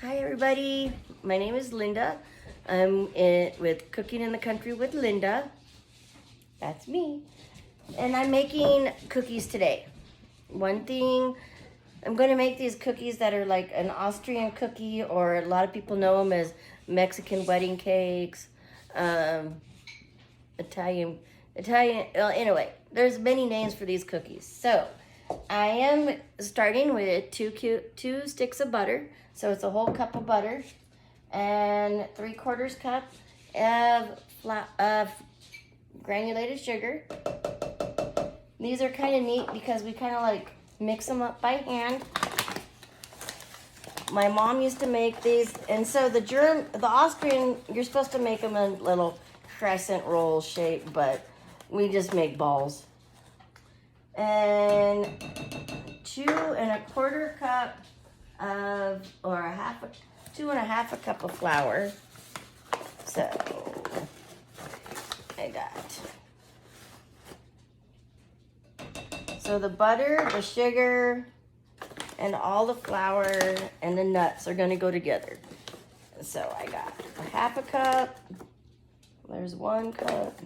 Hi everybody, my name is Linda. With Cooking in the Country with Linda. That's me. And I'm making cookies today. One thing, I'm going to make these cookies that are like an Austrian cookie, or a lot of people know them as Mexican wedding cakes, Italian, anyway, there's many names for these cookies. So I am starting with two sticks of butter. So it's a whole cup of butter and 3/4 cup of granulated sugar. These are kind of neat because we kind of like mix them up by hand. My mom used to make these, and so the Austrian, you're supposed to make them in little crescent roll shape, but we just make balls. And 2¼ cup of, or 2½ a cup of flour. So I got, so the butter, the sugar, and all the flour and the nuts are gonna go together. So I got 1/2 cup, there's 1 cup,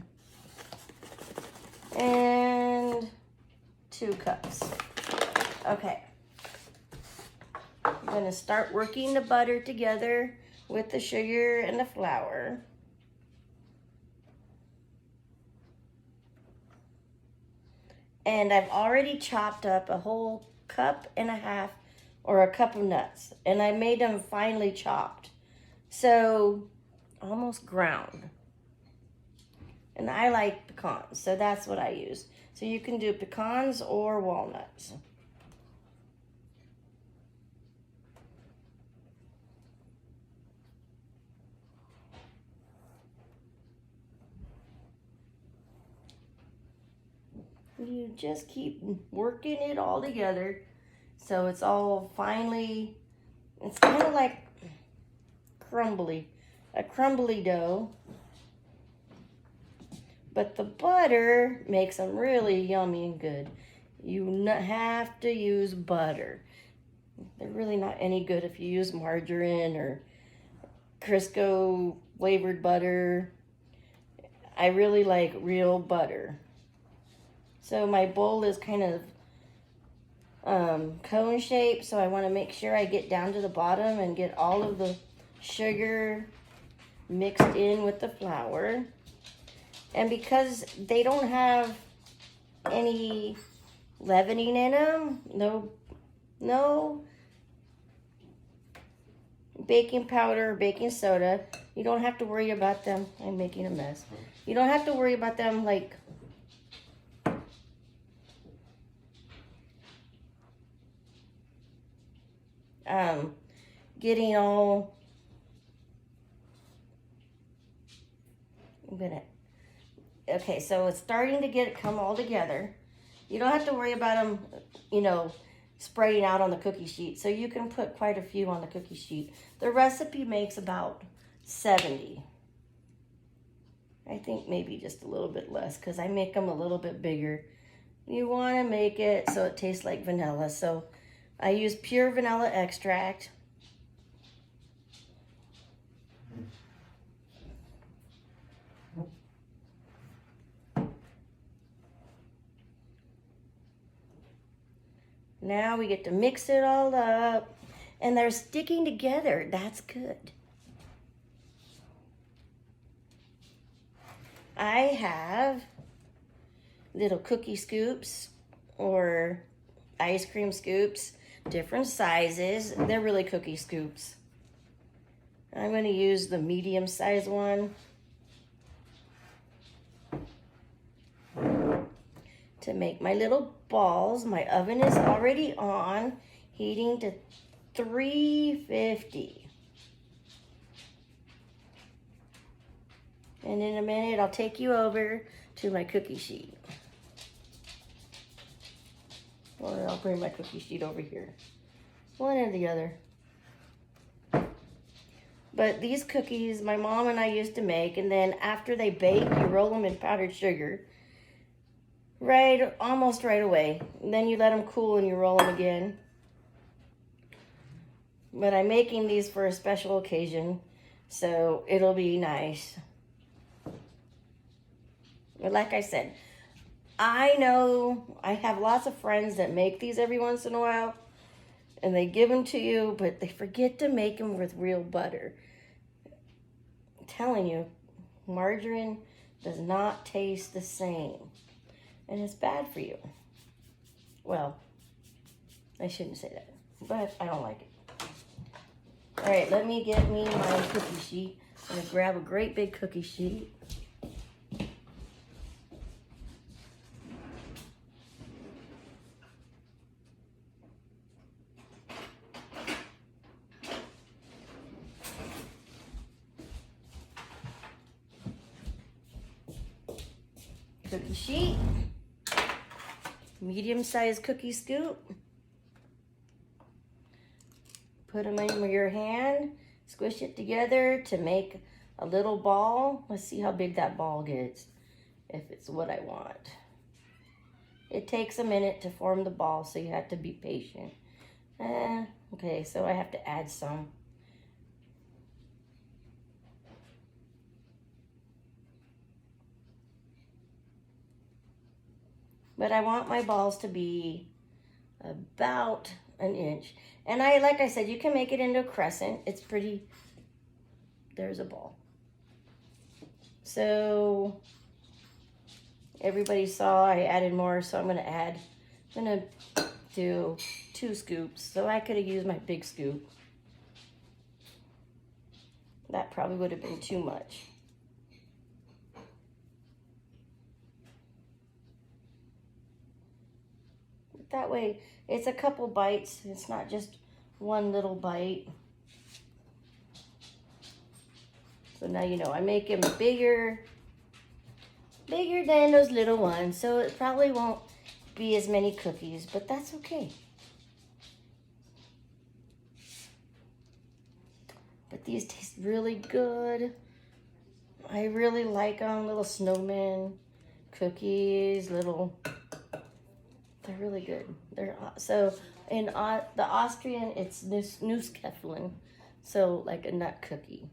and 2 cups. Okay. I'm gonna start working the butter together with the sugar and the flour. And I've already chopped up a whole 1.5 cups or a cup of nuts, and I made them finely chopped. So almost ground. And I like pecans, so that's what I use. So you can do pecans or walnuts. You just keep working it all together so it's all finely, it's kind of like a crumbly dough. But the butter makes them really yummy and good. You have to use butter. They're really not any good if you use margarine or Crisco flavored butter. I really like real butter. So my bowl is kind of cone shape, so I want to make sure I get down to the bottom and get all of the sugar mixed in with the flour. And because they don't have any leavening in them, no baking powder or baking soda, you don't have to worry about them. I'm making a mess. You don't have to worry about them like getting all, okay, so it's starting to come all together. You don't have to worry about them, spreading out on the cookie sheet. So you can put quite a few on the cookie sheet. The recipe makes about 70. I think maybe just a little bit less because I make them a little bit bigger. You want to make it so it tastes like vanilla. So I use pure vanilla extract. Now we get to mix it all up, and they're sticking together. That's good. I have little cookie scoops or ice cream scoops, different sizes. They're really cookie scoops. I'm going to use the medium size one to make my little balls. My oven is already on, heating to 350. And in a minute, I'll take you over to my cookie sheet. Or I'll bring my cookie sheet over here. One or the other. But these cookies, my mom and I used to make, and then after they bake, you roll them in powdered sugar. Almost right away. And then you let them cool and you roll them again. But I'm making these for a special occasion, so it'll be nice. But like I said, I know I have lots of friends that make these every once in a while, and they give them to you, but they forget to make them with real butter. I'm telling you, margarine does not taste the same, and it's bad for you. Well, I shouldn't say that, but I don't like it. All right, let me get me my cookie sheet. I'm gonna grab a great big cookie sheet. Cookie sheet, medium-sized cookie scoop. Put them in your hand, squish it together to make a little ball. Let's see how big that ball gets, if it's what I want. It takes a minute to form the ball, so you have to be patient. Okay, so I have to add some. But I want my balls to be about an inch. And like I said, you can make it into a crescent. It's pretty, there's a ball. So everybody saw I added more, so I'm gonna do 2 scoops. So I could have used my big scoop. That probably would have been too much. That way, it's a couple bites. It's not just one little bite. So now you know, I make them bigger than those little ones. So it probably won't be as many cookies, but that's okay. But these taste really good. I really like them, little snowman cookies, they're really good. So in the Austrian, it's Nusskeffeln, so like a nut cookie.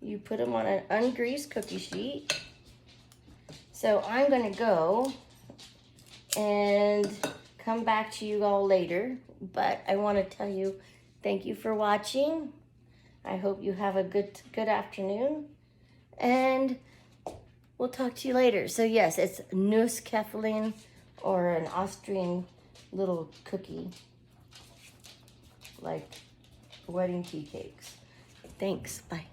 You put them on an ungreased cookie sheet. So I'm gonna go and come back to you all later, but I want to tell you thank you for watching. I hope you have a good afternoon, and we'll talk to you later. So yes, it's Nusskeffeln, or an Austrian little cookie, like wedding tea cakes. Thanks, bye.